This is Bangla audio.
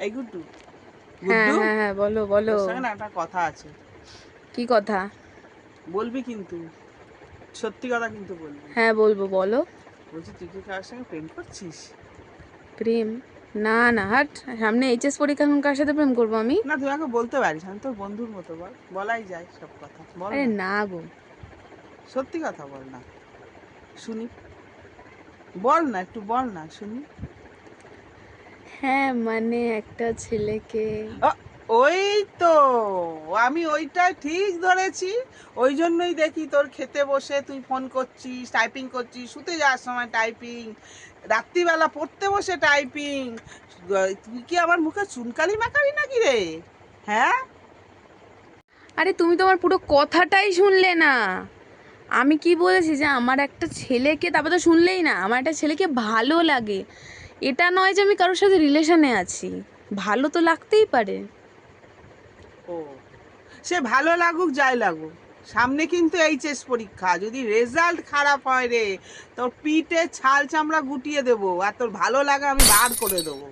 এই গুড্ডু, হ্যাঁ গুড্ডু, হ্যাঁ হ্যাঁ, বলো বলো। তোর সঙ্গে না একটা কথা আছে। কি কথা? বলবি কিন্তু, সত্যি কথা কিন্তু বলবি। হ্যাঁ বলবো, বলো। বলছি তুই কি কার সঙ্গে প্রেম করছিস? প্রেম? না না, হাট। সামনে এইচএস পরীক্ষা, এখন কার সাথে প্রেম করবো আমি? না তুই আমাকে বলতে পারিস, আমি তোর বন্ধুর মতো, বল, বলাই যায় সব কথা, বল আরে না, না গো। সত্যি কথা বল না, শুনি, বল না, একটু বল না শুনি। হ্যাঁ মানে একটা ছেলেকে। আ, ওই তো, আমি ওইটা ঠিক ধরেছি। ওই জন্যই দেখি তোর খেতে বসে তুই ফোন করছিস, টাইপিং করছিস, শুতে যাওয়ার সময় টাইপিং, রাত্রিবেলা পড়তে বসে টাইপিং। তুই কি আমার মুখে চুনকালি মাখাবি নাকি রে? হ্যাঁ, আরে তুমি তো আমার পুরো কথাটাই শুনলে না। আমি কি বলেছি যে আমার একটা ছেলেকে, তারপর তো শুনলেই না, আমার একটা ছেলেকে ভালো লাগে। এটা নয় যে আমি কারোর সাথে রিলেশনে আছি। ভালো তো লাগতেই পারে। ও, সে ভালো লাগুক যাই লাগুক, সামনে কিন্তু এইচএস পরীক্ষা, যদি রেজাল্ট খারাপ হয় রে, তোর পিঠে ছাল চামড়া গুটিয়ে দেবো, আর তোর ভালো লাগা আমি বার করে দেবো।